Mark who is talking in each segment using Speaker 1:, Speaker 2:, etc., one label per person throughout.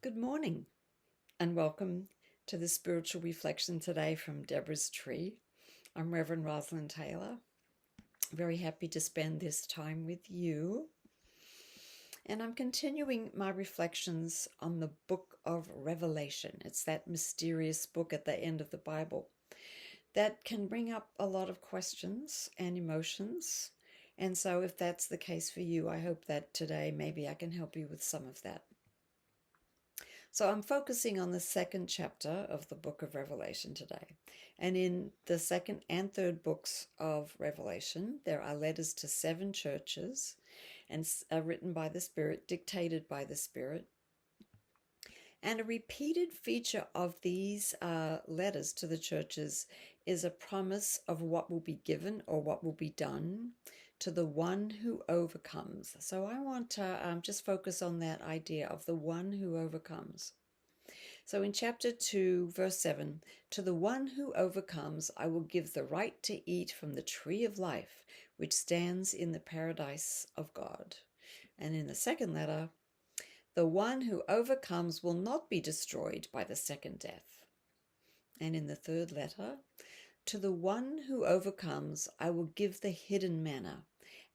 Speaker 1: Good morning and welcome to the spiritual reflection today from Deborah's Tree. I'm Reverend Rosalind Taylor. Very happy to spend this time with you. And I'm continuing my reflections on the book of Revelation. It's that mysterious book at the end of the Bible that can bring up a lot of questions and emotions. And so if that's the case for you, I hope that today maybe I can help you with some of that. So I'm focusing on the second chapter of the book of Revelation today. And in the second and third books of Revelation, there are letters to 7 churches and are written by the Spirit, dictated by the Spirit. And a repeated feature of these letters to the churches is a promise of what will be given or what will be done to the one who overcomes. So I want to just focus on that idea of the one who overcomes. So in chapter 2, verse 7, to the one who overcomes, I will give the right to eat from the tree of life, which stands in the paradise of God. And in the second letter, the one who overcomes will not be destroyed by the second death. And in the third letter, to the one who overcomes, I will give the hidden manna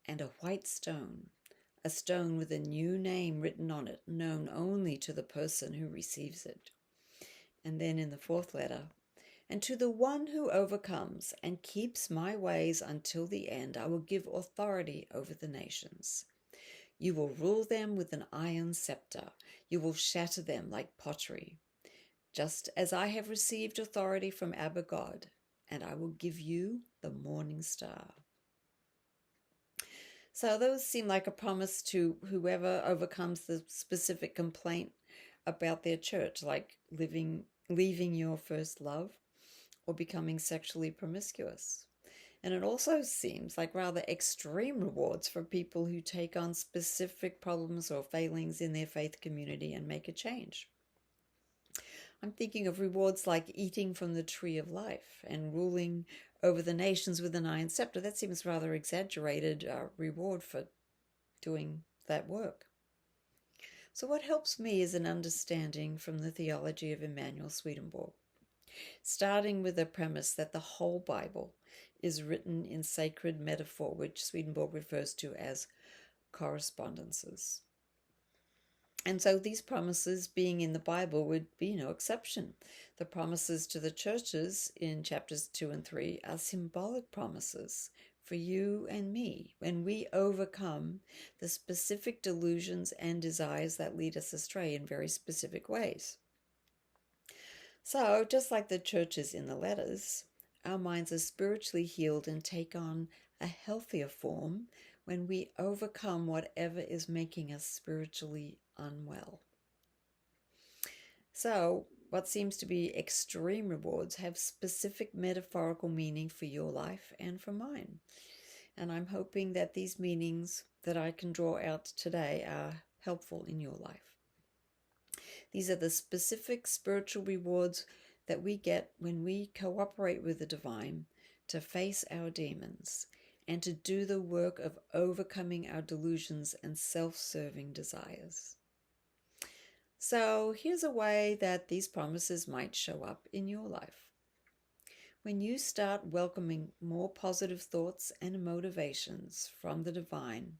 Speaker 1: and a white stone, a stone with a new name written on it, known only to the person who receives it. And then in the fourth letter, and to the one who overcomes and keeps my ways until the end, I will give authority over the nations. You will rule them with an iron scepter. You will shatter them like pottery, just as I have received authority from Abba God, and I will give you the morning star. So those seem like a promise to whoever overcomes the specific complaint about their church, like leaving your first love or becoming sexually promiscuous. And it also seems like rather extreme rewards for people who take on specific problems or failings in their faith community and make a change. I'm thinking of rewards like eating from the tree of life and ruling over the nations with an iron scepter. That seems rather exaggerated reward for doing that work. So what helps me is an understanding from the theology of Emanuel Swedenborg, starting with the premise that the whole Bible is written in sacred metaphor, which Swedenborg refers to as correspondences. And so these promises being in the Bible would be no exception. The promises to the churches in chapters 2 and 3 are symbolic promises for you and me when we overcome the specific delusions and desires that lead us astray in very specific ways. So, just like the churches in the letters, our minds are spiritually healed and take on a healthier form when we overcome whatever is making us spiritually unwell. So, what seems to be extreme rewards have specific metaphorical meaning for your life and for mine. And I'm hoping that these meanings that I can draw out today are helpful in your life. These are the specific spiritual rewards that we get when we cooperate with the divine to face our demons and to do the work of overcoming our delusions and self-serving desires. So here's a way that these promises might show up in your life. When you start welcoming more positive thoughts and motivations from the divine,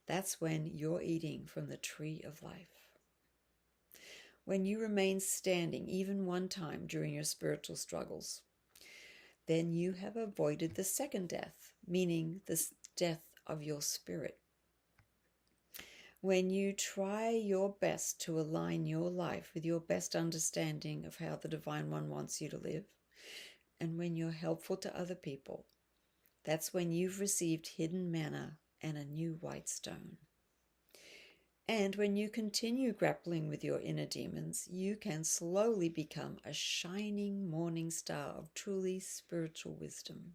Speaker 1: that's when you're eating from the tree of life. When you remain standing even one time during your spiritual struggles, then you have avoided the second death, meaning the death of your spirit. When you try your best to align your life with your best understanding of how the Divine One wants you to live, and when you're helpful to other people, that's when you've received hidden manna and a new white stone. And when you continue grappling with your inner demons, you can slowly become a shining morning star of truly spiritual wisdom.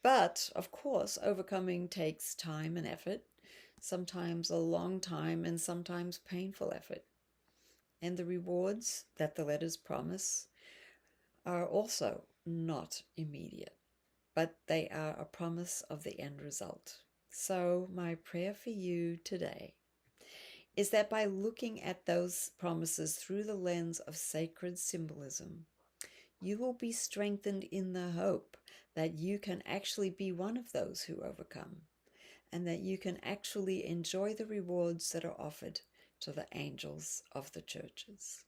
Speaker 1: But, of course, overcoming takes time and effort, sometimes a long time and sometimes painful effort. And the rewards that the letters promise are also not immediate, but they are a promise of the end result. So my prayer for you today is that by looking at those promises through the lens of sacred symbolism, you will be strengthened in the hope that you can actually be one of those who overcome, and that you can actually enjoy the rewards that are offered to the angels of the churches.